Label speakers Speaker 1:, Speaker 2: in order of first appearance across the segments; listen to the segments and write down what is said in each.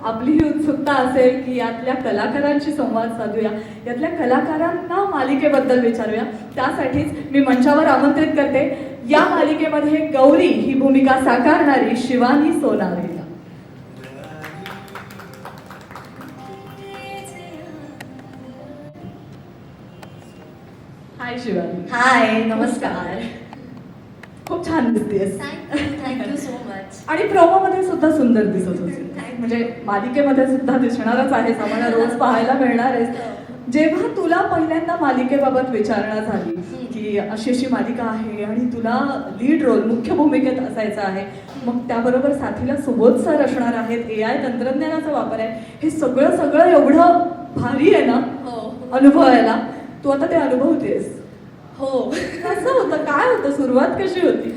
Speaker 1: आपली ही उत्सुकता असेल की यातल्या कलाकारांशी संवाद साधूया, यातल्या कलाकारांना मालिकेबद्दल विचारूया. त्यासाठीच मी मंचावर आमंत्रित करते या मालिकेमध्ये गौरी ही भूमिका साकारणारी शिवानी सोनारेला. हाय शिवानी.
Speaker 2: हाय, नमस्कार.
Speaker 1: खूप छान दिसतेस
Speaker 2: थँक्यू सो मच.
Speaker 1: आणि प्रोमो मध्ये सुद्धा सुंदर दिसत होती. म्हणजे मालिकेमध्ये सुद्धा दिसणारच आहेस, आम्हाला रोज पाहायला मिळणार आहेस. जेव्हा तुला पहिल्यांदा मालिकेबाबत विचारणा झाली की अशी अशी मालिका आहे आणि तुला लीड रोल मुख्य भूमिकेत असायचं आहे, मग त्याबरोबर साथीला सुबोध सर असणार आहेत, AI तंत्रज्ञानाचा वापर आहे, हे सगळं सगळं एवढं भारी आहे ना अनुभवायला. तू आता ते अनुभवतेस.
Speaker 2: हो.
Speaker 1: कसं होतं, काय होतं, सुरुवात कशी होती?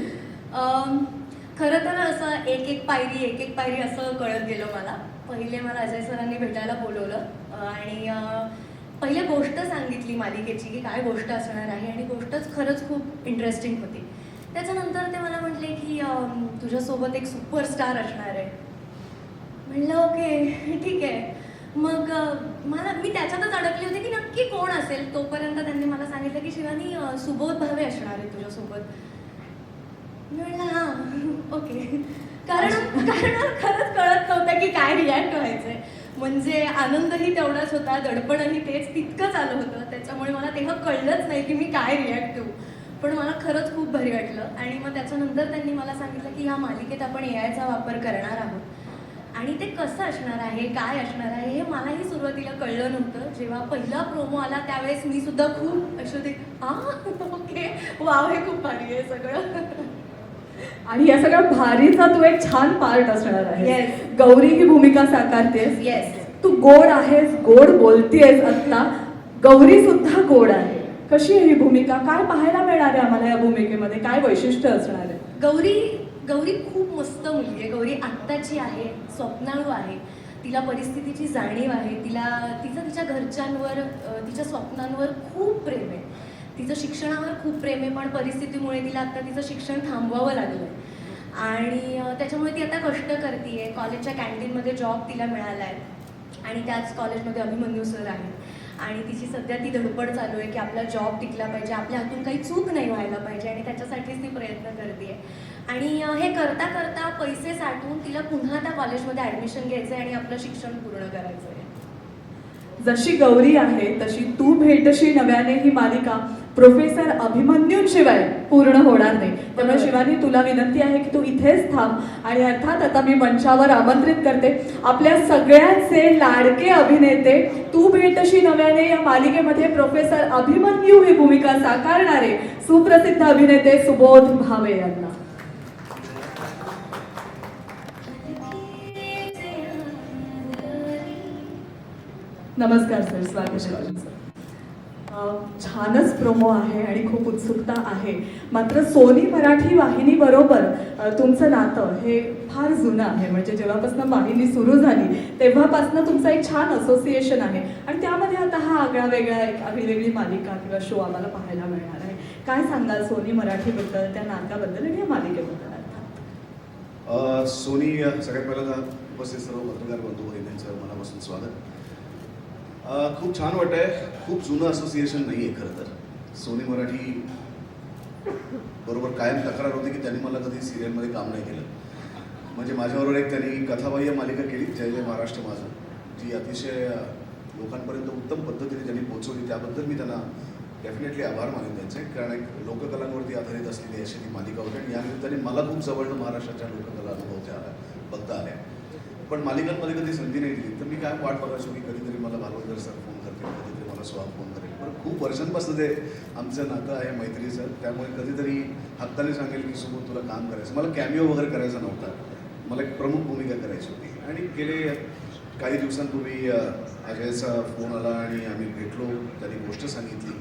Speaker 2: खरं तर असं एक एक पायरी असं कळत गेलं मला. पहिले मला अजय सरांनी भेटायला बोलवलं आणि पहिले गोष्ट सांगितली मालिकेची की काय गोष्ट असणार आहे आणि गोष्टच खरंच खूप इंटरेस्टिंग होती. त्याच्यानंतर ते मला म्हटले की तुझ्यासोबत एक सुपरस्टार असणार आहे. म्हणलं ओके ठीक आहे. मग मी त्याच्यातच अडकले होते की नक्की कोण असेल. तोपर्यंत त्यांनी मला सांगितलं की शिवानी सुबोध भावे असणार आहे तुझ्यासोबत. मी म्हणलं हां ओके. कारण खरंच कळत नव्हतं की काय रिॲक्ट व्हायचंय. म्हणजे आनंदही तेवढाच होता, दडपणही तेच तितकंच आलं होतं. त्याच्यामुळे मला तेव्हा कळलंच नाही की मी काय रिॲक्ट देऊ. पण मला खरंच खूप भारी वाटलं. आणि मग त्याच्यानंतर त्यांनी मला सांगितलं की ह्या मालिकेत आपण AIचा वापर करणार आहोत आणि ते कसं असणार आहे, काय असणार आहे, हे मलाही सुरुवातीला कळलं नव्हतं. जेव्हा पहिला प्रोमो आला त्यावेळेस मी सुद्धा खूप अशी होती, ओके वाव, हे खूप भारी आहे सगळं.
Speaker 1: आणि या सगळ्या भारीचा तू एक छान पार्ट असणार आहे.
Speaker 2: Yes.
Speaker 1: गौरी ही भूमिका साकारतेस.
Speaker 2: येस.
Speaker 1: तू गोड आहेस, गोड बोलतेस. आता गौरी सुद्धा गोड आहे. कशी आहे ही भूमिका? काय पाहायला मिळणार आहे आम्हाला या भूमिकेमध्ये? काय वैशिष्ट्य असणार आहे?
Speaker 2: गौरी खूप मस्त मुलगी आहे. गौरी आत्ताची आहे, स्वप्नाळू आहे. तिला परिस्थितीची जाणीव आहे. तिच्या घरच्यांवर, तिच्या स्वप्नांवर खूप प्रेम आहे. तिचं शिक्षणावर खूप प्रेम आहे, पण परिस्थितीमुळे तिला आता तिचं शिक्षण थांबवावं लागलं आहे आणि त्याच्यामुळे ती आता कष्ट करते आहे. कॉलेजच्या कॅन्टीनमध्ये जॉब तिला मिळाला आहे आणि त्याच कॉलेजमध्ये अभिमन्यू सर आहेत आणि तिची सध्या ती धडपड चालू आहे की आपला जॉब टिकला पाहिजे, आपल्या हातून काही चूक नाही व्हायला पाहिजे आणि त्याच्यासाठीच ती प्रयत्न करते आहे. आणि हे करता करता पैसे साठवून तिला पुन्हा त्या कॉलेजमध्ये ॲडमिशन घ्यायचं आहे आणि आपलं शिक्षण पूर्ण करायचं आहे.
Speaker 1: जशी गौरी आहे तशी तू भेटशी नव्याने ही मालिका प्रोफेसर अभिमन्यूंशिवाय पूर्ण होणार नाही. त्यामुळे शिवानी तुला विनंती आहे की तू इथेच थांब आणि अर्थात आता मी मंचावर आमंत्रित करते आपल्या सगळ्यांचे लाडके अभिनेते, तू भेटशी नव्याने या मालिकेमध्ये प्रोफेसर अभिमन्यू ही भूमिका साकारणारे सुप्रसिद्ध अभिनेते सुबोध भावे यांना. नमस्कार सर, स्वागत आहे सर. छानच प्रोमो आहे आणि खूप उत्सुकता आहे. मात्र सोनी मराठी वाहिनी बरोबर तुमचं नातं हे फार जुनं आहे. म्हणजे जेव्हापासून वाहिनी सुरू झाली तेव्हापासून तुमचं एक छान असोसिएशन आहे आणि त्यामध्ये आता हा आगळा वेगळा एक वेगळी मालिका किंवा शो आम्हाला पाहायला मिळणार आहे. काय सांगाल सोनी मराठीबद्दल, त्या नात्याबद्दल आणि या मालिकेबद्दल?
Speaker 3: सोनी, सगळ्यात पहिल्यांदा उपस्थित सर्व पत्रकार बंधू भगिनींचं मनापासून स्वागत. खूप छान वाटतंय. खूप जुनं असोसिएशन नाही आहे खरं तर. सोनी मराठी बरोबर कायम तक्रार होती की त्यांनी मला कधी सिरियलमध्ये काम नाही केलं. म्हणजे माझ्याबरोबर एक त्यांनी कथाबाह्य मालिका केली, जय जय महाराष्ट्र माझं, जी अतिशय लोकांपर्यंत उत्तम पद्धतीने त्यांनी पोहोचवली. त्याबद्दल मी त्यांना डेफिनेटली आभार मानेन त्यांचे. कारण एक लोककलांवरती आधारित असलेली अशी ती मालिका होती आणि या निमित्ताने मला खूप जवळनं महाराष्ट्राच्या लोककला अनुभवत्या बघता आल्या. पण मालिकांमध्ये कधी संधी नाही दिली तर मी काय वाट बघायचो की कधीतरी मला भालवंदर सर फोन करतील, कधीतरी मला स्वाद फोन करेल. पण खूप वर्षांपासून ते आमचं नातं आहे, मैत्रीचं. त्यामुळे कधीतरी हक्काने सांगेल की सोबत तुला काम करायचं. मला कॅमिओ वगैरे करायचा नव्हता, मला एक प्रमुख भूमिका करायची होती. आणि गेले काही दिवसांपूर्वी अजयचा फोन आला आणि आम्ही भेटलो. त्यांनी गोष्ट सांगितली.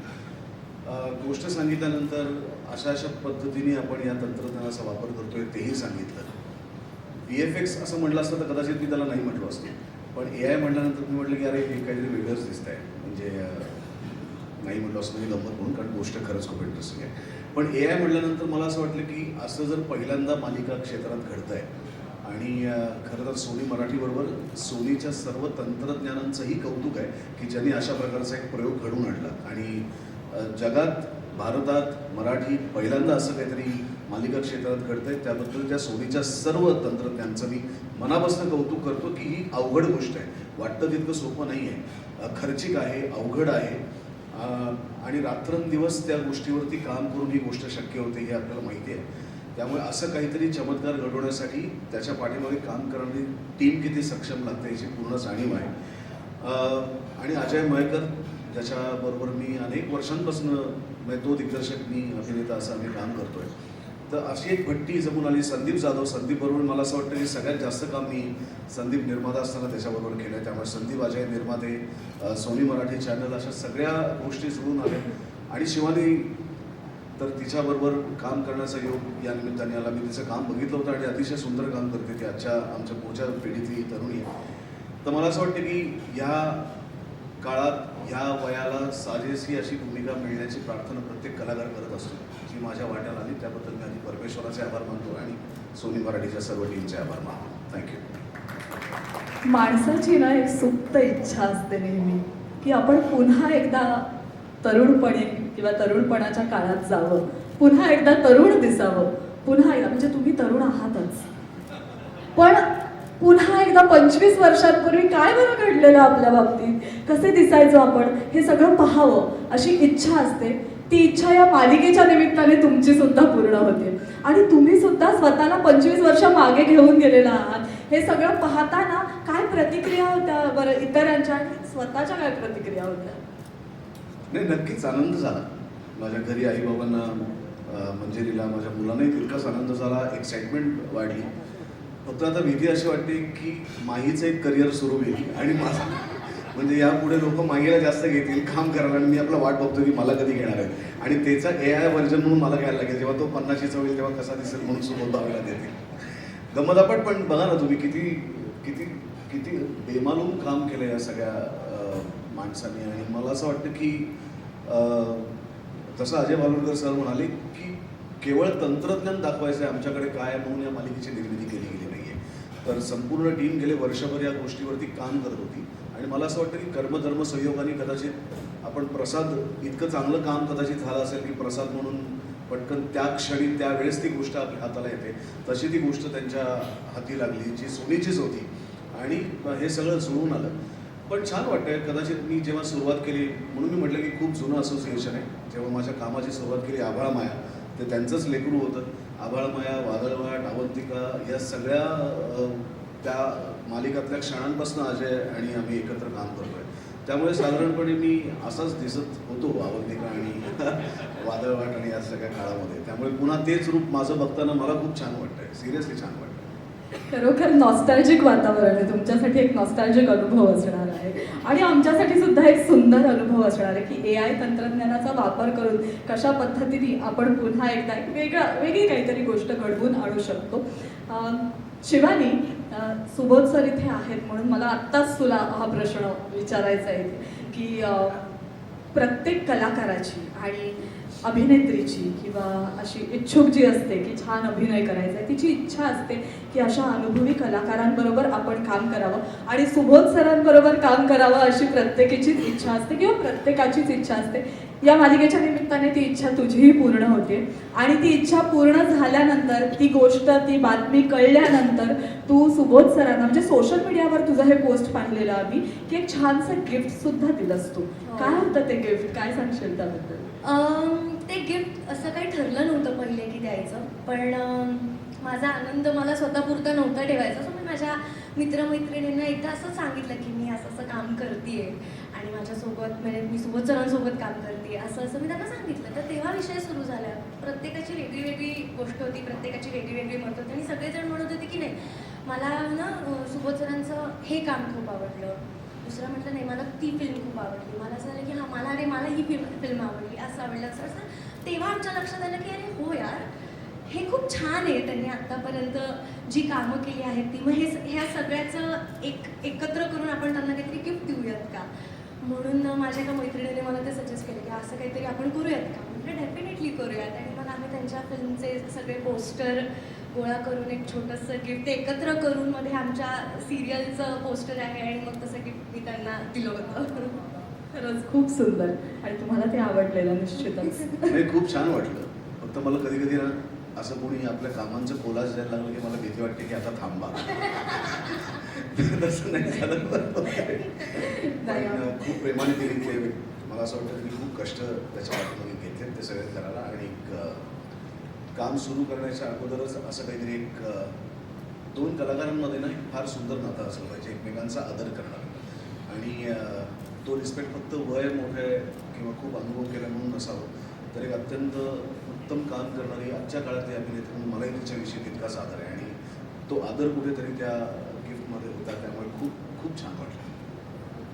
Speaker 3: गोष्ट सांगितल्यानंतर अशा पद्धतीने आपण या तंत्रज्ञानाचा वापर करतोय तेही सांगितलं. VFX असं म्हटलं असतं तर कदाचित मी त्याला नाही म्हटलं असतं, पण AI म्हटल्यानंतर मी म्हटलं की अरे हे काहीतरी वेगळंच दिसत आहे. म्हणजे नाही म्हटलं असतं म्हणजे गंमत म्हणून, कारण गोष्ट खरंच खूप इंटरेस्टिंग आहे. पण AI म्हटल्यानंतर मला असं वाटलं की असं जर पहिल्यांदा मालिका क्षेत्रात घडत आहे आणि खरं तर सोनी मराठीबरोबर सोनीच्या सर्व तंत्रज्ञानांचंही कौतुक आहे की ज्यांनी अशा प्रकारचा एक प्रयोग घडवून आणला आणि जगात भारतात मराठी पहिल्यांदा असं काहीतरी मालिका क्षेत्रात घडतंय त्याबद्दल त्या सोनीच्या सर्व तंत्रज्ञानचं मी मनापासून कौतुक करतो की ही अवघड गोष्ट आहे, वाटतं तितकं सोपं नाही आहे, खर्चिक आहे, अवघड आहे आणि रात्रंदिवस त्या गोष्टीवरती काम करून ही गोष्ट शक्य होते हे आपल्याला माहिती आहे. त्यामुळे असं काहीतरी चमत्कार घडवण्यासाठी त्याच्या पाठीमागे काम करणारी टीम किती सक्षम लागते याची पूर्ण जाणीव आहे. आणि अजय मयेकर ज्याच्याबरोबर मी अनेक वर्षांपासून म्हणजे तो दिग्दर्शक मी अभिनेता असं आम्ही काम करतोय, तर अशी एक भट्टी जमून आली. संदीप जाधव, संदीप बरोबर मला असं वाटतं की सगळ्यात जास्त काम मी संदीप निर्माता असताना त्याच्याबरोबर केलं आहे. त्यामुळे संदीप, अजय निर्माते, सोनी मराठी चॅनल अशा सगळ्या गोष्टी जुळून आल्या आणि शिवानी तर तिच्याबरोबर काम करण्याचा योग या निमित्ताने आला. मी तिचं काम बघितलं होतं आणि अतिशय सुंदर काम करते ती आमच्या पुढच्या पिढीतली तरुणी आहे. तर मला असं वाटतं की ह्या काळात ह्या वयाला साजेशी अशी भूमिका मिळण्याची प्रार्थना प्रत्येक कलाकार करत असतो, जी माझ्या वाट्याला आली त्याबद्दल मी आधी परमेश्वराचे आभार मानतो आणि सोनी मराठीच्या सर्व टीमचे आभार मानतो. थँक्यू.
Speaker 1: माणसाची ना एक सुप्त इच्छा असते नेहमी की आपण पुन्हा एकदा तरुणपणे किंवा तरुणपणाच्या काळात जावं, पुन्हा एकदा तरुण दिसावं, पुन्हा एकदा म्हणजे तुम्ही तरुण आहातच, पण पुन्हा एकदा 25 वर्षांपूर्वी काय बरं घडलेलं आपल्या बाबतीत, कसे दिसायचो आपण, हे सगळं पाहावं अशी इच्छा असते. ती इच्छा या मालिकेच्या निमित्ताने तुमची सुद्धा पूर्ण होते आणि तुम्ही सुद्धा स्वतःला 25 वर्ष मागे घेऊन गेलेला आहात. हे सगळं पाहताना काय प्रतिक्रिया होत्या बरं इतरांच्या आणि स्वतःच्या काय प्रतिक्रिया होत्या?
Speaker 3: नाही, नक्कीच आनंद झाला. माझ्या घरी आईबाबांना, मंजिरीला, माझ्या मुलांनाही तितकाच आनंद झाला, एक्साइटमेंट वाढली. फक्त आता भीती अशी वाटते की माहीचं एक करिअर सुरू होईल आणि माझा म्हणजे यापुढे लोक मागेला जास्त घेतील काम करायला आणि मी आपला वाट बघतो की मला कधी घेणार आहे आणि त्याचा AI व्हर्जन म्हणून मला घ्यायला लागेल. जेव्हा तो 50शीचा होईल तेव्हा कसा दिसेल म्हणून सुबोध भावेला देतील. गमदापट. पण बघा ना तुम्ही किती किती किती बेमालूम काम केलं या सगळ्या माणसांनी. आणि मला असं वाटतं की तसं अजय बालुरकर सर म्हणाले की केवळ तंत्रज्ञान दाखवायचं आहे आमच्याकडे काय म्हणून या मालिकेची निर्मिती केली गेली नाही आहे. तर संपूर्ण टीम गेले वर्षभर या गोष्टीवरती काम करत होती आणि मला असं वाटतं की कर्मधर्म संयोगाने कदाचित आपण प्रसाद इतकं चांगलं काम कदाचित झालं असेल की प्रसाद म्हणून पटकन त्या क्षणी त्यावेळेस ती गोष्ट आपल्या हाताला येते. तशी ती गोष्ट त्यांच्या हाती लागली जी सोनीचीच होती आणि हे सगळं जुळून आलं. पण छान वाटतंय. कदाचित मी जेव्हा सुरुवात केली म्हणून मी म्हटलं की खूप जुनं असोसिएशन आहे. जेव्हा माझ्या कामाची सुरुवात केली आभाळमाया, ते त्यांचंच लेकरू होतं. आभाळमाया, वादळवाट, अवंतिका या सगळ्या त्या मालिकातल्या क्षणांपासून अजय आणि आम्ही एकत्र काम करतोय. त्यामुळे साधारणपणे मी असाच दिसत होतो अवंतिका आणि वादळवाट आणि या सगळ्या काळामध्ये. त्यामुळे पुन्हा तेच रूप माझं बघताना मला खूप छान वाटतंय, सिरियसली छान वाटतंय.
Speaker 1: खरोखर नॉस्टॅल्जिक वातावरण आहे. तुमच्यासाठी एक नॉस्टॅल्जिक अनुभव असणार आहे आणि आमच्यासाठी सुद्धा एक सुंदर अनुभव असणार आहे की AI तंत्रज्ञानाचा वापर करून कशा पद्धतीने आपण पुन्हा एकदा एक वेगळी काहीतरी गोष्ट घडवून आणू शकतो. शिवानी, सुबोध सर इथे आहेत म्हणून मला आत्ताच तुला हा प्रश्न विचारायचा आहे की प्रत्येक कलाकाराची आणि अभिनेत्रीची किंवा अशी इच्छुक जी असते की छान अभिनय करायचा आहे, तिची इच्छा असते की अशा अनुभवी कलाकारांबरोबर आपण काम करावं आणि सुबोध सरांबरोबर काम करावं अशी प्रत्येकाचीच इच्छा असते किंवा प्रत्येकाचीच इच्छा असते. या मालिकेच्या निमित्ताने ती इच्छा तुझीही पूर्ण होते आणि ती इच्छा पूर्ण झाल्यानंतर, ती गोष्ट, ती बातमी कळल्यानंतर तू सुबोध सरांना म्हणजे सोशल मीडियावर तुझं हे पोस्ट पाहिलेलं आम्ही की एक छानसं गिफ्ट सुद्धा दिलंस तू. काय होतं ते गिफ्ट, काय सांगशील त्याबद्दल?
Speaker 2: ते गिफ्ट असं काही ठरलं नव्हतं पहिले की द्यायचं, पण माझा आनंद मला स्वतःपुरता नव्हता ठेवायचा. सो मी माझ्या मित्रमैत्रिणींना एकदा असं सांगितलं की मी असं असं काम करते आणि माझ्यासोबत म्हणजे मी सुबोध सरांसोबत काम करते असं असं मी त्यांना सांगितलं. तर तेव्हा विषय सुरू झाला. प्रत्येकाची वेगळी वेगळी गोष्ट होती, प्रत्येकाची वेगळी वेगळी मत होती आणि सगळेजण म्हणत होते की नाही मला ना सुबोध सरांचं हे काम खूप आवडलं, दुसरं म्हटलं नाही मला ती फिल्म खूप आवडली, मला असं झालं की हां मला ही फिल्म आवडली, असं आवडलं असं. तेव्हा आमच्या लक्षात आलं की अरे हो यार, हे खूप छान आहे. त्यांनी आत्तापर्यंत जी कामं केली आहेत ती, मग ह्या सगळ्याचं एकत्र करून आपण त्यांना काहीतरी गिफ्ट देऊयात का. म्हणून माझ्या एका मैत्रिणीने मला ते सजेस्ट केलं की असं काहीतरी आपण करूयात का. म्हटलं डेफिनेटली करूयात. आणि मग आम्ही त्यांच्या फिल्मचे सगळे पोस्टर गोळा करून एक छोटंसं गिफ्ट एकत्र करून मध्ये आमच्या सिरियलचं पोस्टर आहे आणि मग तसं गिफ्ट मी त्यांना दिलं होतं.
Speaker 1: खरंच खूप सुंदर आणि तुम्हाला ते आवडलेलं निश्चितच.
Speaker 3: नाही, खूप छान वाटलं. फक्त मला कधी कधी ना असं कोणी आपल्या कामांचं कोलाज द्यायला लागलं की मला भीती वाटते की आता थांबा. तसं नाही झालं. पण खूप प्रेमाने दिली ते. मला असं वाटतं की खूप कष्ट त्याच्या वाटमध्ये घेतले ते सगळे करायला. आणि एक काम सुरू करण्याच्या अगोदरच असं काहीतरी एक दोन कलाकारांमध्ये ना एक फार सुंदर नातं असलं पाहिजे, एकमेकांचा आदर करणार. आणि तो रिस्पेक्ट फक्त वय मोठे किंवा खूप अनुभव केला म्हणून नसावं, तर एक अत्यंत उत्तम काम करणारी आजच्या काळातली अभिनेत्री म्हणून मलाही तिच्याविषयी तितकाच आदर आहे. आणि तो आदर कुठेतरी त्या गिफ्टमध्ये होता, त्यामुळे खूप खूप छान वाटलं.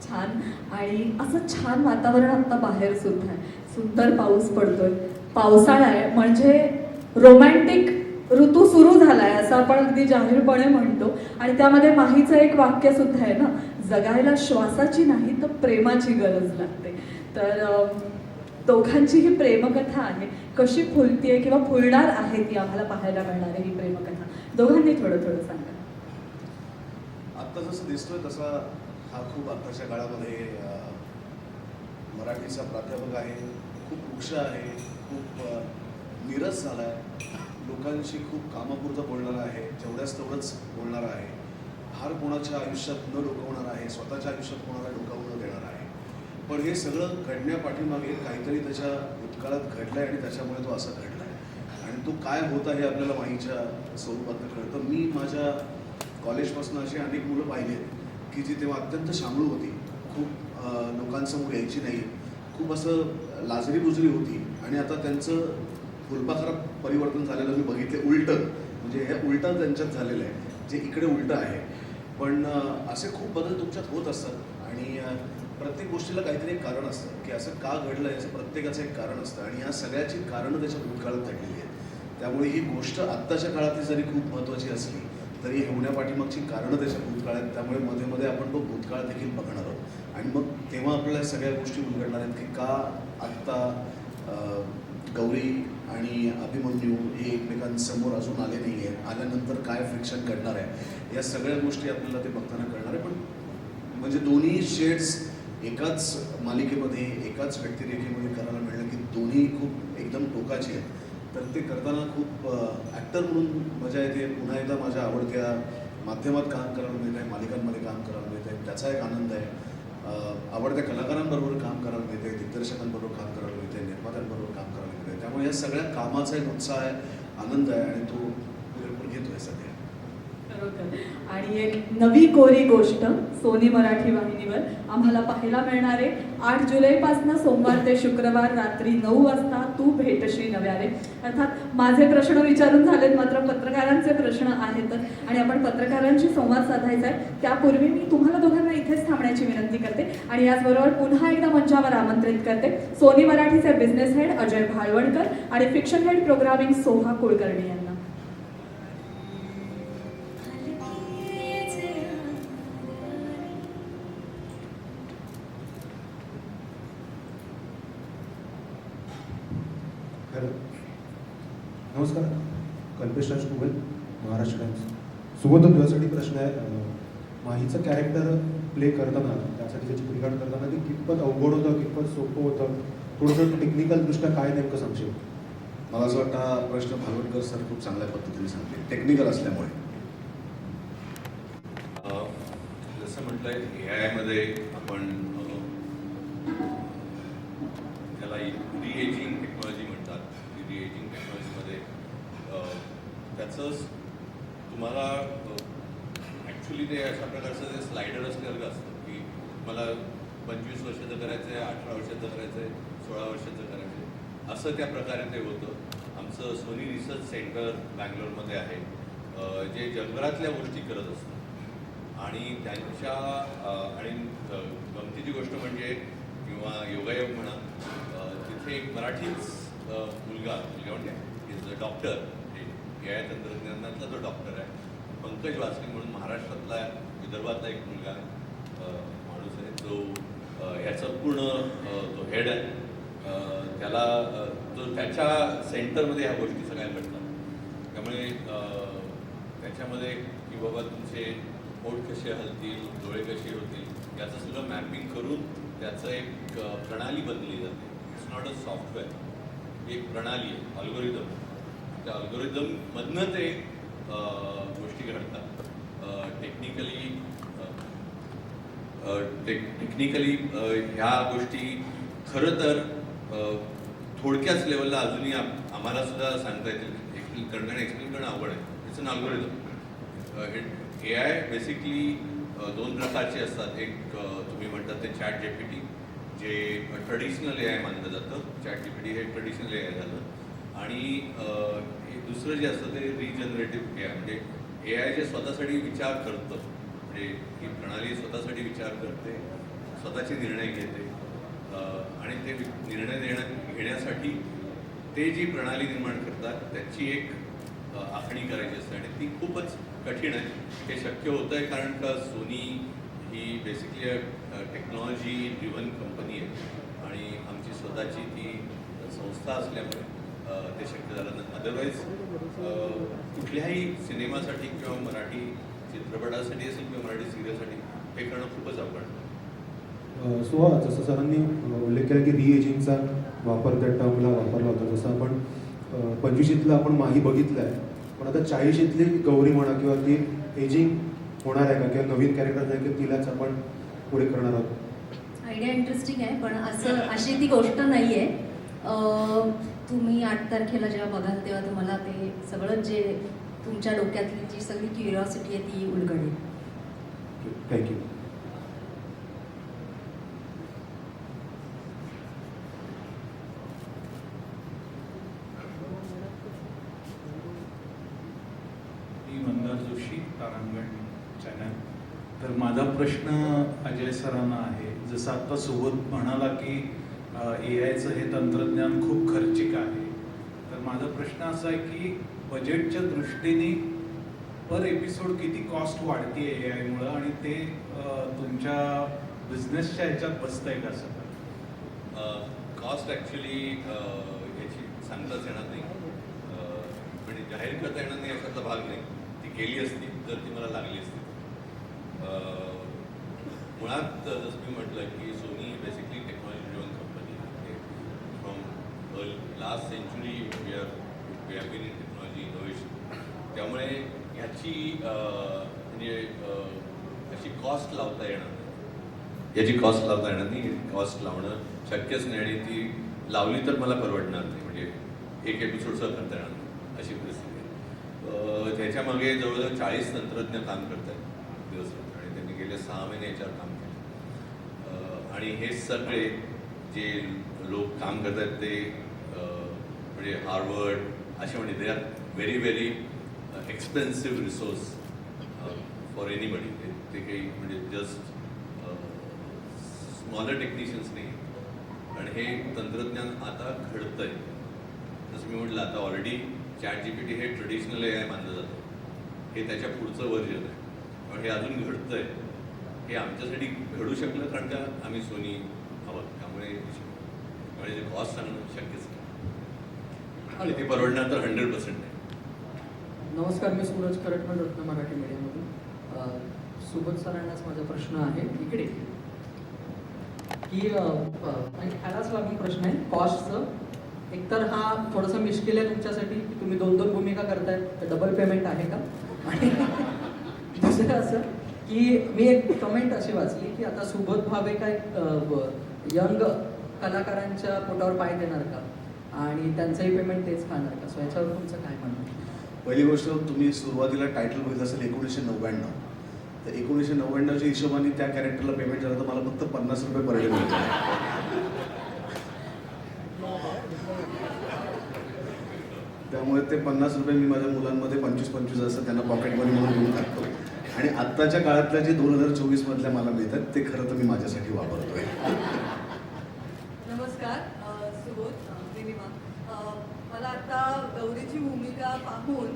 Speaker 1: छान. आणि असं छान वातावरण आता बाहेर सुद्धा आहे. सुंदर पाऊस पडतोय, पावसाळा आहे, म्हणजे रोमॅन्टिक ऋतू सुरू झालाय असं आपण अगदी जाहीरपणे म्हणतो. आणि त्यामध्ये माहीचं एक वाक्य सुद्धा आहे ना, जगायला श्वासाची नाही तर प्रेमाची गरज लागते. तर दोघांची ही प्रेमकथा आहे, कशी फुलतीये किंवा फुलणार आहे ती आम्हाला पाहायला मिळणार आहे ही प्रेमकथा. दोघांनी थोडं थोडं सांगा.
Speaker 3: आत्ता जसं दिसतोय तसा हा खूप आत्ताच्या काळामध्ये मराठीचा प्राध्यापक आहे, खूप वृक्ष आहे, खूप नीरस झाला आहे, लोकांशी खूप कामापुरतं बोलणारा आहे, जेवढ्याच तेवढंच बोलणारा आहे, फार कोणाच्या आयुष्यात न डोकावणार आहे, स्वतःच्या आयुष्यात कोणाला डोकावू न देणार आहे. पण हे सगळं घडण्यापाठीमागे काहीतरी त्याच्या भूतकाळात घडलं आहे आणि त्याच्यामुळे तो असा घडला आहे. आणि तो काय होता हे आपल्याला माहीच्या स्वरूपातनं कळतं. मी माझ्या कॉलेजपासून अशी अनेक मुलं पाहिली आहेत की जी तेव्हा अत्यंत शांबळू होती, खूप लोकांसमोर यायची नाही, खूप असं लाजरी बुजरी होती. आणि आता त्यांचं फुलपाखरात परिवर्तन झालेलं मी बघितले, उलटं. म्हणजे हे उलटं त्यांच्यात झालेलं आहे, जे इकडे उलटं आहे. पण असे खूप बदल तुमच्यात होत असतात. आणि प्रत्येक गोष्टीला काहीतरी एक कारण असतं की असं का घडलं याचं प्रत्येकाचं एक कारण असतं. आणि या सगळ्याची कारणं त्याच्या भूतकाळात घडलेली आहेत. त्यामुळे ही गोष्ट आत्ताच्या काळातली जरी खूप महत्त्वाची असली तरी होण्यापाठीमागची कारणं त्याच्या भूतकाळात. त्यामुळे मध्ये मध्ये आपण तो भूतकाळ देखील बघणार आहोत. आणि मग तेव्हा आपल्याला सगळ्या गोष्टी उलगडणार आहेत की का आत्ता गौरी आणि अभिमन्यू हे एकमेकांसमोर अजून आले नाही आहे, आल्यानंतर काय फ्रिक्शन घडणार आहे, या सगळ्या गोष्टी आपल्याला ते बघताना कळणार आहे. पण म्हणजे दोन्ही शेड्स एकाच मालिकेमध्ये एकाच व्यक्तिरेखेमध्ये करायला मिळलं की दोन्ही खूप एकदम टोकाचे आहेत. तर ते करताना खूप ॲक्टर म्हणून मजा येते. पुन्हा एकदा माझ्या आवडत्या माध्यमात काम करायला मिळत आहे, मालिकांमध्ये काम करायला मिळत आहे, त्याचा एक आनंद आहे. आवडत्या कलाकारांबरोबर काम करायला मिळते, दिग्दर्शकांबरोबर काम करायला मिळते, निर्मात्यांबरोबर काम करायला मिळते. त्यामुळे या सगळ्या कामाचा एक उत्साह आहे, आनंद आहे आणि तो पुरेपूर घेतोय सध्या.
Speaker 1: बरोबर. आणि एक नवी कोरी गोष्ट सोनी मराठी वाहिनीवर आम्हाला पाहायला मिळणार आहे 8 जुलैपासून सोमवार ते शुक्रवार रात्री 9 वाजता तू भेटशी नव्याने. अर्थात माझे प्रश्न विचारून झालेत, मात्र पत्रकारांचे प्रश्न आहेतच आणि आपण पत्रकारांशी संवाद साधायचा आहे. त्यापूर्वी मी तुम्हाला दोघांना इथेच थांबण्याची विनंती करते आणि याचबरोबर पुन्हा एकदा मंचावर आमंत्रित करते सोनी मराठीचे बिझनेस हेड अजय भाळवणकर आणि fiction head programming Soha Kulkarni यांना.
Speaker 4: नमस्कार, कल्पेश राज कुबल, महाराष्ट्र टाइम्स. सुबोध, तुझ्यासाठी प्रश्न आहे. माहीचं कॅरेक्टर प्ले करताना, त्यासाठी त्याची चित्रीकरण करताना ते कितपत अवघड होतं, कितपत सोपं होतं, थोडंसं टेक्निकलदृष्ट्या काय नेमकं सांगशील?
Speaker 3: मला असं वाटतं हा प्रश्न भागवणकर सर खूप चांगल्या पद्धतीने सांगते, टेक्निकल असल्यामुळे.
Speaker 5: जसं म्हटलंय AI मध्ये आपण त्याला रिएजिंग टेक्नॉलॉजी म्हणतात. रिएजिंग टेक्नॉलॉजीमध्ये त्याचंच तुम्हाला ॲक्च्युली ते अशा प्रकारचं जे स्लायडर असल्यासारखं असतं की मला 25 वर्षाचं करायचं आहे, 18 वर्षाचं करायचं आहे, 16 वर्षाचं करायचं आहे, असं त्या प्रकारे ते होतं. आमचं सोनी रिसर्च सेंटर बँगलोरमध्ये आहे, जे जगभरातल्या गोष्टी करत असतं. आणि त्यांच्या आणि गमतीची गोष्ट म्हणजे किंवा योगायोग म्हणा, तिथे एक मराठीच मुलगा म्हणजे इज अ डॉक्टर, AI तंत्रज्ञानातला जो डॉक्टर आहे, पंकज वासनिक म्हणून महाराष्ट्रातला विदर्भातला एक मुलगा माणूस आहे, जो ह्याचा पूर्ण तो हेड आहे. त्याला तो त्याच्या सेंटरमध्ये ह्या गोष्टी सगळ्या घडतात. त्यामुळे त्याच्यामध्ये की बाबा तुमचे ओठ कसे हलतील, डोळे कसे होतील याचं सगळं मॅपिंग करून त्याचं एक प्रणाली बनली जाते. इट्स नॉट अ सॉफ्टवेअर, एक प्रणाली आहे, अल्गोरिदम. त्या अल्गोरिदममधनं ते गोष्टी घडतात. टेक्निकली ह्या गोष्टी खरं तर थोडक्याच लेवलला अजूनही आम्हाला सुद्धा सांगता येतील. एक्सप्लेन करणं अवघड आहे. It's an algorithm. AI basically दोन प्रकारचे असतात. एक तुम्ही म्हणतात ते चॅट GPT, जे ट्रेडिशनल AI मानलं जातं. चॅट GPT हे ट्रेडिशनल AI झालं. आणि दुसरं जे असतं ते रिजनरेटिव्ह AI, म्हणजे AI जे स्वतःसाठी विचार करतं, म्हणजे ही प्रणाली स्वतःसाठी विचार करते, स्वतःचे निर्णय घेते, आणि ते निर्णय घेण्यासाठी ते जी प्रणाली निर्माण करतात त्याची एक आखणी करायची असते. आणि ती खूपच कठीण आहे. हे शक्य होतं आहे कारण का सोनी ही बेसिकली टेक्नॉलॉजी ड्रिव्हन कंपनी आहे आणि आमची स्वतःची ती संस्था असल्यामुळे ते शक्य झालं नाही. अदरवाईज कुठल्याही सिनेमासाठी किंवा मराठी चित्रपटासाठी असेल किंवा मराठी सिरियलसाठी हे करणं खूपच अवघड आहे.
Speaker 4: सो जसं सरांनी उल्लेख केला की रिएजिंगचा वापर त्या टर्मला वापरला होता, जसं आपण 25शीतलं आपण माही बघितलं आहे, पण आता 40शीतली गौरी म्हणा किंवा ती एजिंग होणार आहे का, किंवा नवीन कॅरेक्टर आहे की तिलाच आपण पुढे करणार आहोत?
Speaker 6: आयडिया इंटरेस्टिंग आहे, पण अशी ती गोष्ट नाही आहे. तुम्ही 8 तारखेला जेव्हा बघाल तेव्हा तुम्हाला ते सगळं जे तुमच्या डोक्यातली जी सगळी क्युरिओसिटी आहे ती उलगडेल.
Speaker 4: थँक्यू.
Speaker 7: मी मंदार जोशी, तारांगण चॅनल. तर माझा प्रश्न अजय सरांना आहे. जसं आत्ता सोबत म्हणाला की AIचं हे तंत्रज्ञान खूप खर्चिक आहे, तर माझा प्रश्न असा आहे की बजेटच्या दृष्टीने पर एपिसोड किती कॉस्ट वाढते AIमुळं, आणि ते तुमच्या बिझनेसच्या ह्याच्यात बसतंय का सर?
Speaker 5: कॉस्ट ॲक्च्युली याची सांगताच येणार नाही, म्हणजे जाहीर करता येणार नाही अशातला भाग नाही. ती केली असती जर ती मला लागली असती. मुळात जसं मी म्हटलं की Sony basically technology driven company आहे. From last century we have been in technology innovation. त्यामुळे ह्याची म्हणजे अशी कॉस्ट लावता येणार नाही, याची कॉस्ट लावता येणार नाही. कॉस्ट लावणं शक्यच नाही, आणि ती लावली तर मला परवडणार नाही. म्हणजे एक एपिसोडचं करता येणार नाही अशी परिस्थिती आहे. त्याच्यामागे जवळजवळ 40 तंत्रज्ञ काम करत आहेत दिवसभर, आणि त्यांनी गेले 6 महिने याच्यावर काम केलं. आणि हे सगळे जे लोक काम करत आहेत ते म्हणजे हार्वर्ड असे, म्हणजे they are very very expensive resource for anybody. ते काही म्हणजे जस्ट स्मॉलर टेक्निशियन्स नाही. आणि हे तंत्रज्ञान आता घडतं आहे. जसं मी म्हटलं, आता ऑलरेडी चॅट GPT हे ट्रेडिशनल AI मानलं जातं. हे त्याच्या पुढचं व्हर्जन आहे, पण हे अजून घडतं आहे. हे आमच्यासाठी घडू शकलं कारण का आम्ही सोनी आहोत. त्यामुळे म्हणजे कॉस्ट सांगणं शक्यच नाही, आणि ते परवडणार तर 100% नाही.
Speaker 8: नमस्कार, मी सूरज करटमल, रत्न मराठी मीडियामधून. सुबोध सरांनाच माझा प्रश्न आहे इकडे की आणि ह्यालाच लागून प्रश्न आहे कॉस्टचं. एकतर हा थोडासा मिश्किल आहे तुमच्यासाठी की तुम्ही 2 भूमिका करतायत, तर डबल पेमेंट आहे का? आणि दुसरं असं की मी एक कमेंट अशी वाचली की आता सुबोध भावे काय यंग कलाकारांच्या पोटावर पाय देणार का, आणि त्यांचंही पेमेंट तेच खाणार का? सो याच्यावर तुमचं काय म्हणणं?
Speaker 3: पहिली गोष्ट, तुम्ही सुरुवातीला टायटल बघितलं असेल 1999, तर 1999च्या हिशोबाने त्या कॅरेक्टरला पेमेंट झालं तर मला फक्त 50 रुपये पर डे मिळतात. त्यामुळे ते 50 रुपये मी माझ्या मुलांमध्ये 25-25 असं त्यांना पॉकेट मनी म्हणून घेऊन टाकतो. आणि आत्ताच्या काळातल्या जे 2024 मधल्या मला मिळतात ते खरं तर मी माझ्यासाठी वापरतोय.
Speaker 9: नमस्कार, सुबोध, निलिमा. मला आता गौरीची भूमिका पाहून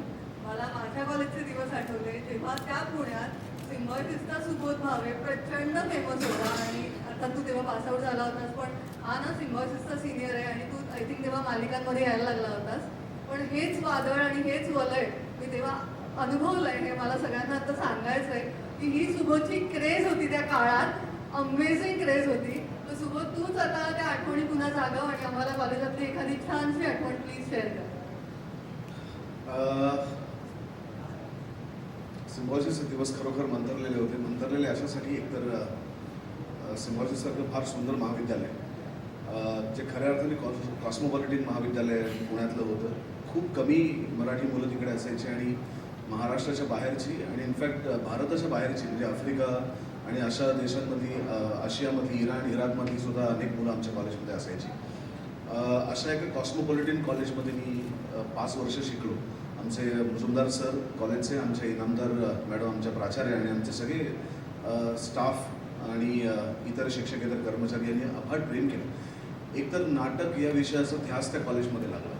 Speaker 9: मला माझ्या कॉलेजचे दिवस आठवले, जेव्हा त्या पुण्यात सिम्बॉयसिस्टचा सुबोध भावे प्रचंड फेमस होता. आणि आता तू तेव्हा पासआउट झाला होतास, पण हा ना सिम्बॉयसिसचा सिनियर आहे, आणि तू आय थिंक तेव्हा मालिकांमध्ये यायला लागला होतास. पण हेच वादळ आणि हेच वलय मी तेव्हा अनुभवलंय. हे मला सगळ्यांना आता सांगायचं आहे की ही सुबोधची क्रेज होती त्या काळात, अमेझिंग क्रेज होती. तर सुबोध तूच आता त्या आठवणी पुन्हा जागव आणि आम्हाला कॉलेजातली एखादी छानशी आठवण प्लीज शेअर कर.
Speaker 3: सिम्बॉयसिसचे दिवस खरोखर मंतरलेले होते. मंतरलेले अशासाठी एकतर सिम्बॉयसिससारखं फार सुंदर महाविद्यालय, जे खऱ्या अर्थाने कॉस्मोपॉलिटन महाविद्यालय पुण्यातलं होतं. खूप कमी मराठी मुलं तिकडे असायची आणि महाराष्ट्राच्या बाहेरची आणि इनफॅक्ट भारताच्या बाहेरची म्हणजे आफ्रिका आणि अशा देशांमधली, आशियामधली, इराण, इराकमधली सुद्धा अनेक मुलं आमच्या कॉलेजमध्ये असायची. अशा एका कॉस्मोपॉलिटन कॉलेजमध्ये मी 5 वर्ष शिकलो. आमचे मुजुमदार सर कॉलेजचे, आमचे इनामदार मॅडम, आमच्या प्राचार्य आणि आमचे सगळे स्टाफ आणि इतर शिक्षकेतर कर्मचारी यांनी अफाट प्रेम केलं. एकतर नाटक या विषयाचा ध्यास त्या कॉलेजमध्ये लागला.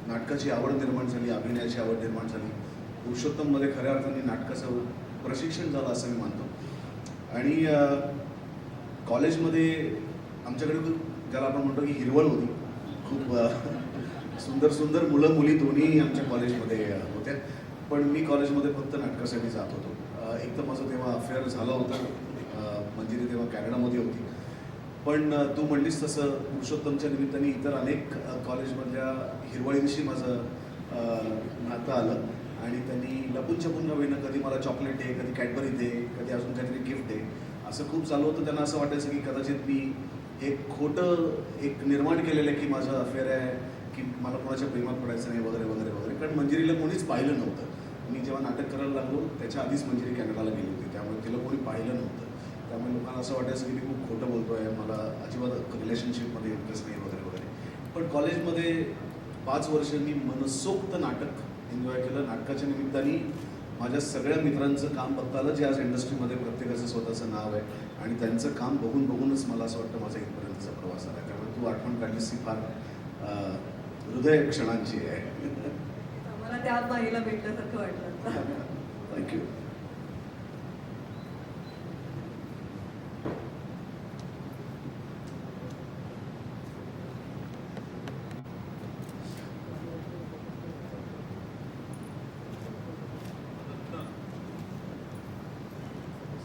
Speaker 3: नाटकाची आवड निर्माण झाली, अभिनयाची आवड निर्माण झाली. पुरुषोत्तममध्ये खऱ्या अर्थाने नाटकाचं प्रशिक्षण झालं असं मी मानतो. आणि कॉलेजमध्ये आमच्याकडे ज्याला आपण म्हणतो की हिरवळ होती. खूप सुंदर सुंदर मुलं मुली दोन्ही आमच्या कॉलेजमध्ये होत्या. पण मी कॉलेजमध्ये फक्त नाटकासाठी जात होतो. एक तर माझं तेव्हा अफेअर झालं होतं, मंजिरी तेव्हा कॅनडामध्ये होती. पण तू म्हणलीस तसं पुरुषोत्तमच्या निमित्ताने इतर अनेक कॉलेजमधल्या हिरवळींशी माझं नातं आलं आणि त्यांनी लपून छपून नव्हेनं कधी मला चॉकलेट दे, कधी कॅडबरी दे, कधी अजून काहीतरी गिफ्ट दे, असं खूप चालू होतं. त्यांना असं वाटायचं की कदाचित मी एक खोटं एक निर्माण केलेलं आहे की माझं अफेअर आहे, की मला कोणाच्या प्रेमात पडायचं नाही वगैरे वगैरे वगैरे. कारण मंजिरीला कोणीच पाहिलं नव्हतं. मी जेव्हा नाटक करायला लागलो त्याच्या आधीच मंजिरी कॅनडाला गेली होती, त्यामुळे तिला कोणी पाहिलं नव्हतं. त्यामुळे लोकांना असं वाटायचं की मी खूप खोटं बोलतो आहे, मला अजिबात रिलेशनशिपमध्ये इंटरेस्ट नाही वगैरे वगैरे. पण कॉलेजमध्ये 5 वर्षांनी मनसोक्त नाटक एन्जॉय केलं. नाटकाच्या निमित्ताने माझ्या सगळ्या मित्रांचं काम बघता आलं, जे आज इंडस्ट्रीमध्ये प्रत्येकाचं स्वतःचं नाव आहे आणि त्यांचं काम बघून बघूनच मला असं वाटतं माझा इथपर्यंतचा प्रवास आला. त्यामुळे तू आठवण काढलीस ही फार हृदय क्षणांची आहे.
Speaker 9: आम्हाला त्या बाईला भेटल्यासारखं वाटलं.
Speaker 3: थँक्यू.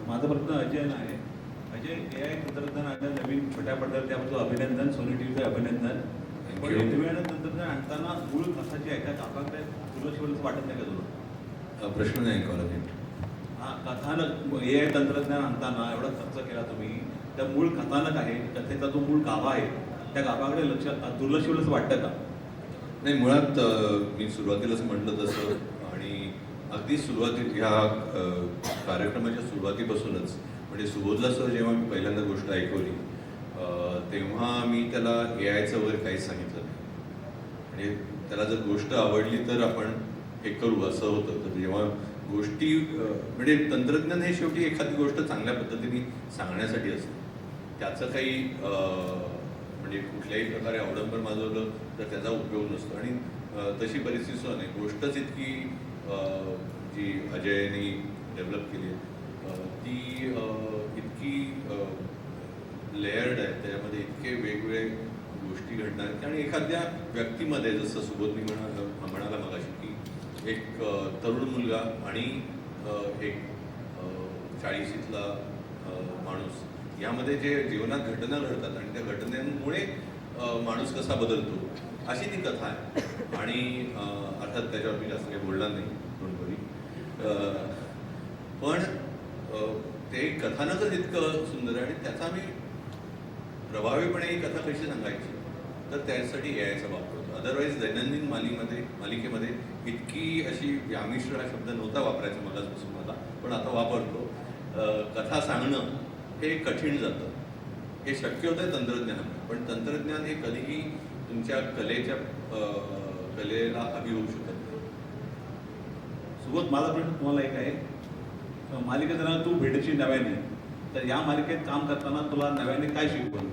Speaker 10: माझा प्रश्न अजयना आहे. अजय, AI तंत्रज्ञान आणलं नवीन छोट्या पडद्यावर, त्याबद्दल अभिनंदन. सोनी टीव्हीचं अभिनंदन. पण नवीन तंत्रज्ञान आणताना मूळ कथा जी आहे त्या काकाकडे तुला शिवलंच वाटत नाही का तुला?
Speaker 5: प्रश्न नाही कॉलेज.
Speaker 10: हा, कथानक AI तंत्रज्ञान आणताना एवढा खर्च केला तुम्ही, त्या मूळ कथानक आहे, कथेचा जो मूळ गाभा आहे, त्या गाभाकडे दुर्लक्ष शिवलंच वाटतं का?
Speaker 5: नाही, मुळात मी सुरुवातीलाच म्हटलं तसं आणि अगदी ह्या कार्यक्रमाच्या सुरुवातीपासूनच म्हणजे सुबोधला सर जेव्हा मी पहिल्यांदा गोष्ट ऐकवली तेव्हा मी त्याला AIचं वगैरे काहीच सांगितलं नाही. म्हणजे त्याला जर गोष्ट आवडली तर आपण हे करू असं होतं. तर जेव्हा गोष्टी म्हणजे तंत्रज्ञान हे शेवटी एखादी गोष्ट चांगल्या पद्धतीने सांगण्यासाठी असतं. त्याचं काही म्हणजे कुठल्याही प्रकारे अवडंबर माजवलं तर त्याचा उपयोग नसतो आणि तशी परिस्थिती सुद्धा नाही. गोष्टच इतकी जी अजयने डेव्हलप केली ती इतकी लेयर्ड आहे, त्याच्यामध्ये इतके वेगवेगळे गोष्टी घडणार आणि एखाद्या व्यक्तीमध्ये जसं सुबोधनी म्हणाला मगाशी की एक तरुण मुलगा आणि एक 40शीतला माणूस यामध्ये जे जीवनात घटना घडतात आणि त्या घटनांमुळे माणूस कसा बदलतो अशी ती कथा आहे. आणि अर्थात त्याच्यावर मी जास्त काही बोलणार नाही कोणतरी, पण ते कथानकच इतकं सुंदर आहे आणि त्याचा आम्ही प्रभावीपणे ही कथा कशी सांगायची तर त्यासाठी AIचा वापर होतो. अदरवाईज दैनंदिन मालिकेमध्ये इतकी अशी व्यामिश्र हा शब्द नव्हता वापरायचा मलाचपासून मला, पण आता वापरतो. कथा सांगणं हे कठीण जातं. हे शक्य होतं तंत्रज्ञानामुळे, पण तंत्रज्ञान हे कधीही तुमच्या कलेला हवी होऊ शकत नाही.
Speaker 10: सुबोध, माझा प्रश्न तुम्हाला एक आहे. मालिकेचं नाव तू भेटची नव्याने, तर या मालिकेत काम करताना तुला नव्याने काय शिकवलं?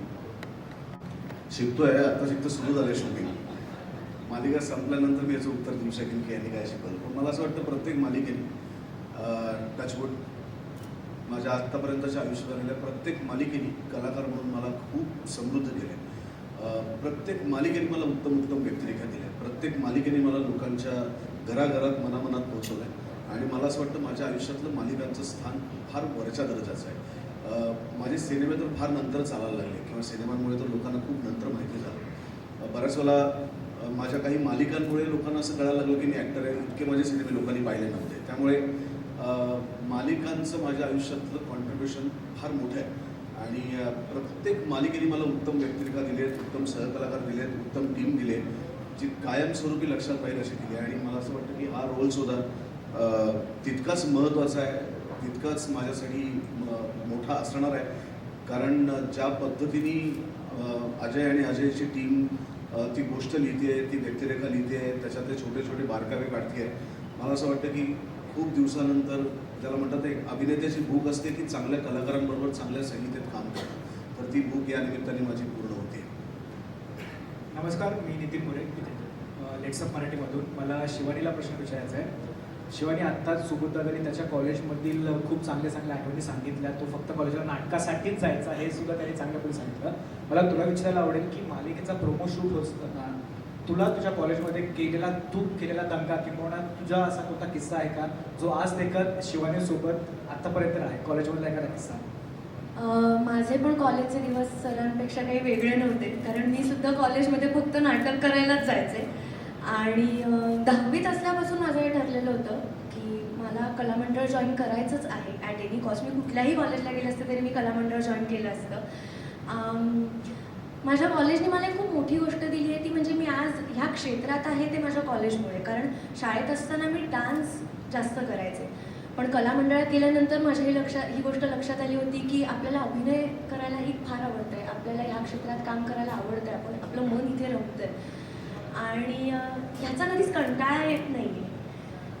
Speaker 3: शिकतोय, आता शिकतो, सुरू झालं शूटिंग. मालिका संपल्यानंतर मी याचं उत्तर देऊ शकेन की यांनी काय शिकवलं. पण मला असं वाटतं प्रत्येक मालिकेने टचवूड माझ्या आत्तापर्यंतच्या आयुष्यात आलेल्या प्रत्येक मालिकेने कलाकार म्हणून मला खूप समृद्ध केले. प्रत्येक मालिकेने मला उत्तम उत्तम व्यक्तिरेखा दिल्या. प्रत्येक मालिकेने मला लोकांच्या घराघरात मनामनात पोहोचवलं आहे आणि मला असं वाटतं माझ्या आयुष्यातलं मालिकांचं स्थान फार वरच्या दर्जाचं आहे. माझे सिनेमे तर फार नंतर चालायला लागले किंवा सिनेमांमुळे तर लोकांना खूप नंतर माहिती झालं. बऱ्याच वेळा माझ्या काही मालिकांमुळे लोकांना असं कळायला लागलं की मी ॲक्टर आहे. इतके माझे सिनेमे लोकांनी पाहिले नव्हते. त्यामुळे मालिकांचं माझ्या आयुष्यातलं कॉन्ट्रीब्युशन फार मोठं आहे आणि प्रत्येक मालिकेने मला उत्तम व्यक्तिरेखा दिली आहेत, उत्तम सहकलाकार दिले आहेत, उत्तम टीम दिली आहे, जी कायमस्वरूपी लक्षात राहील अशी दिली आहे. आणि मला असं वाटतं की हा रोलसुद्धा तितकाच महत्त्वाचा आहे, तितकाच माझ्यासाठी मोठा असणार आहे. कारण ज्या पद्धतीने अजय आणि अजयची टीम ती गोष्ट लिहिते आहे, ती व्यक्तिरेखा लिहिते आहे, त्याच्यातले छोटे छोटे बारकावे काढते आहे. मला असं वाटतं की खूप दिवसानंतर ज्याला म्हणतात एक अभिनेत्याची भूक असते की चांगल्या कलाकारांबरोबर चांगल्या संगीतात काम करणं, तर ती भूक या निमित्ताने माझी पूर्ण होते.
Speaker 11: नमस्कार, मी नितीन मोरे, लेट्सअप मराठीमधून. मला शिवानीला प्रश्न विचारायचा आहे. शिवानी आत्ताच सुबोधदादांनी त्याच्या कॉलेजमधील खूप चांगल्या चांगल्या आठवणी सांगितल्या. तो फक्त कॉलेजला नाटकासाठीच जायचा हे सुद्धा त्यांनी चांगल्यापणे सांगितलं. मला तुला विचारायला आवडेल की मालिकेचा प्रोमो शूट होत असताना तुला तुझ्या कॉलेजमध्ये तू केलेला दंगा किंवा तुझा असा कोणता किस्सा आहे का जो आज देखत शिवानीसोबत आत्तापर्यंत आहे, कॉलेजमधला एखादा किस्सा?
Speaker 2: माझे पण कॉलेजचे दिवस सरांपेक्षा काही वेगळे नव्हते, कारण मी सुद्धा कॉलेजमध्ये फक्त नाटक करायलाच जायचे. आणि 10वीत असल्यापासून माझं हे ठरलेलं होतं की मला कलामंडळ जॉईन करायचंच आहे ॲट एनी कॉस्ट. मी कुठल्याही कॉलेजला गेले असते तरी मी कलामंडळ जॉईन केलं असतं. माझ्या कॉलेजने मला एक खूप मोठी गोष्ट दिली आहे, ती म्हणजे मी आज ह्या क्षेत्रात आहे ते माझ्या कॉलेजमुळे. कारण शाळेत असताना मी डान्स जास्त करायचे, पण कलामंडळात गेल्यानंतर माझ्या ही गोष्ट लक्षात आली होती की आपल्याला अभिनय करायलाही फार आवडतं आहे, आपल्याला ह्या क्षेत्रात काम करायला आवडतं आहे, आपण आपलं मन इथे रमतं आहे आणि ह्याचा कधीच कंटाळा येत नाही आहे.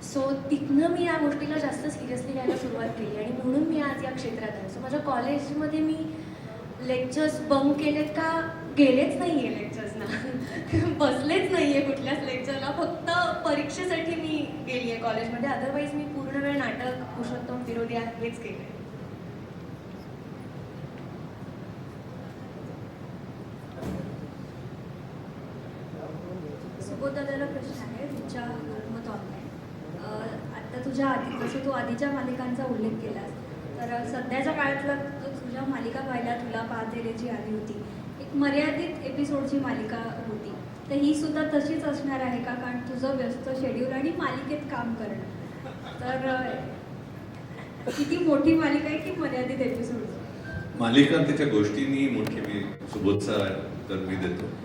Speaker 2: सो तिथनं मी या गोष्टीला जास्त सिरियसली घ्यायला सुरुवात केली आणि म्हणून मी आज या क्षेत्रात आहे. सो माझ्या कॉलेजमध्ये मी लेक्चर्स बंक केलेत का? गेलेच नाही आहे लेक्चर्सना, बसलेच नाही आहे कुठल्याच लेक्चरला, फक्त परीक्षेसाठी मी गेली आहे कॉलेजमध्ये. अदरवाईज मी पूर्ण वेळ नाटक, पुरुषोत्तम विरोधी हेच केलं आहे.
Speaker 12: सुबोधदादाला प्रश्न आहे तुमच्या मत ऑनलाईन. आत्ता जसं तू आधीच्या मालिकांचा उल्लेख केलास, तर सध्याच्या काळातला तुझ्या मालिका पाहिल्या, तुला पाहते जी आली होती, एक मर्यादित एपिसोडची मालिका होती, तर ही सुद्धा तशीच असणार आहे का? कारण तुझं व्यस्त शेड्यूल आणि मालिकेत काम करणं, तर किती मोठी मालिका आहे की मर्यादित एपिसोड?
Speaker 5: मालिका त्याच्या गोष्टींनी मोठी, मी सुबोधचा तर मी देतो.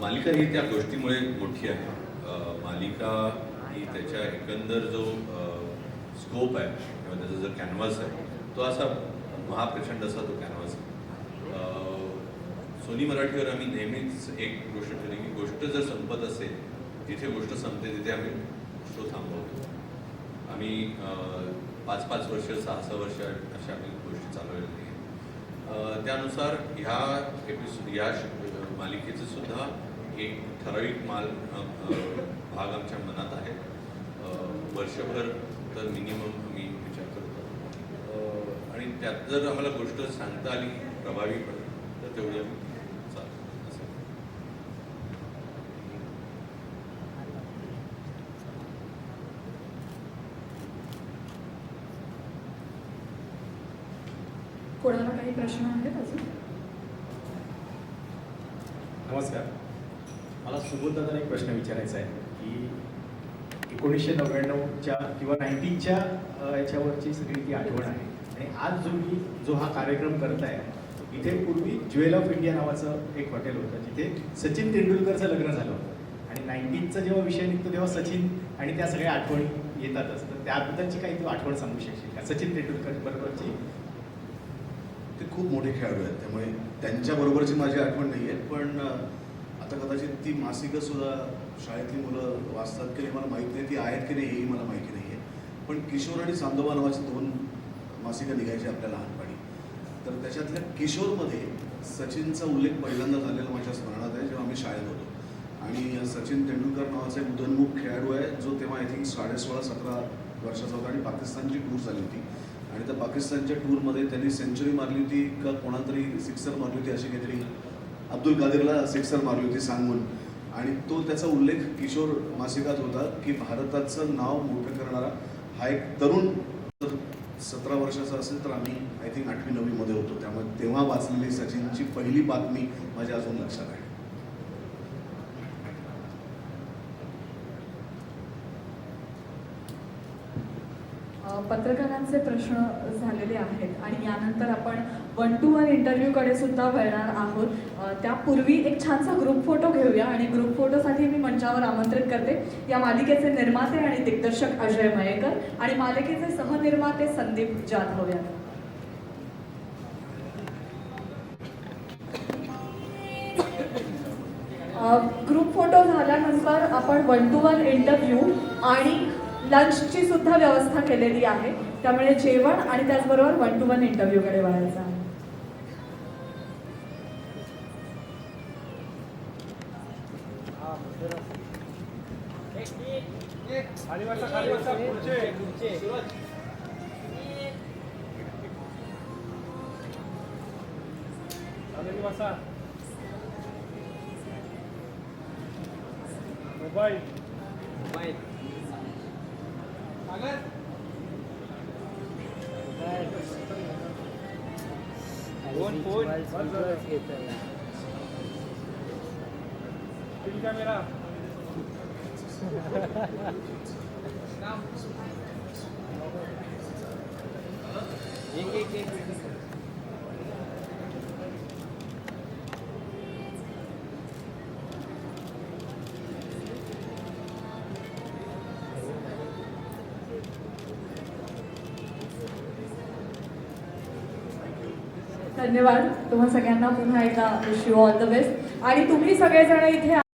Speaker 5: मालिका ही त्या गोष्टीमुळे मोठी आहे. मालिका ही त्याच्या एकंदर जो स्कोप आहे किंवा त्याचा जो कॅनव्हास आहे तो असा महाप्रचंड असा तो कॅनव्हास आहे. सोनी मराठीवर आम्ही नेहमीच एक गोष्ट ठरली की गोष्ट जर संपत असेल, जिथे गोष्ट संपते तिथे आम्ही शो थांबवतो. आम्ही 5-5 वर्ष 6-6 वर्ष अशा आम्ही गोष्टी चालवलेल्या नाही. त्यानुसार ह्या मालिकेचं सुद्धा एक ठराविक भाग आमच्या मनात आहे. वर्षभर तर मिनिमम आम्ही विचार करतो आणि त्यात जर आम्हाला गोष्ट सांगता आली प्रभावीपणे तर तेवढी आम्ही चालतो असं.
Speaker 1: कोणाला काही प्रश्न आहेत अजून?
Speaker 11: नमस्कार, मला सुबोधदादाला एक प्रश्न विचारायचा आहे की 1999च्या किंवा 90च्या याच्यावरची सगळी ती आठवण आहे आणि आज जो हा कार्यक्रम करत आहे, इथे पूर्वी ज्वेल ऑफ इंडिया नावाचं एक हॉटेल होतं जिथे सचिन तेंडुलकरचं लग्न झालं होतं आणि 90चा जेव्हा विषय निघतो तेव्हा सचिन आणि त्या सगळ्या आठवणी येतातच. तर त्याबद्दलची काही तू आठवण सांगू शकशील का सचिन तेंडुलकर बरोबरची?
Speaker 3: ते खूप मोठे खेळाडू आहेत, त्यामुळे त्यांच्याबरोबरची माझी आठवण नाही आहे. पण आता कदाचित ती मासिकं सुद्धा शाळेतली मुलं वाचतात की नाही मला माहीत नाही, ती आहेत की नाही हेही मला माहिती नाही आहे. पण किशोर आणि चांदोबा नावाची 2 मासिकं निघायची आपल्या लहानपणी, तर त्याच्यातल्या किशोरमध्ये सचिनचा उल्लेख पहिल्यांदा झालेला माझ्या स्मरणात आहे जेव्हा आम्ही शाळेत होतो. आणि सचिन तेंडुलकर नावाचा एक उदयोन्मुख खेळाडू आहे जो तेव्हा आय थिंक 16-17 वर्षाचा होता आणि पाकिस्तानची टूर झाली होती आणि त्या पाकिस्तानच्या टूरमध्ये त्यांनी सेंचुरी मारली होती का कोणातरी सिक्सर मारली होती अशी काहीतरी, अब्दुल कादिरला सिक्सर मारली होती सांगून. आणि तो त्याचा उल्लेख किशोर मासिकात होता की भारताचं नाव मोठं करणारा हा एक तरुण, जर 17 वर्षाचा असेल तर आम्ही आय थिंक 8वी-9वीमध्ये होतो, त्यामुळे तेव्हा वाचलेली सचिनची पहिली बातमी माझ्या अजून लक्षात आहे.
Speaker 1: पत्रकारांचे प्रश्न झालेले आहेत आणि यानंतर आपण 1-to-1 इंटरव्ह्यूकडे सुद्धा वळणार आहोत. त्यापूर्वी एक छानसा ग्रुप फोटो घेऊया आणि ग्रुप फोटोसाठी मी मंचावर आमंत्रित करते या मालिकेचे निर्माते आणि दिग्दर्शक अजय मयेकर आणि मालिकेचे सहनिर्माते संदीप जाधव यांना. ग्रुप फोटो झाल्यानंतर आपण 1-to-1 इंटरव्ह्यू आणि लंचची सुद्धा व्यवस्था केलेली आहे, त्यामुळे जेवण आणि त्याचबरोबर 1-to-1 इंटरव्ह्यूकडे वळायचं आहे. धन्यवाद तुम्हा सगळ्यांना पुन्हा एकदा wish you all the best. आणि तुम्ही सगळेजण इथे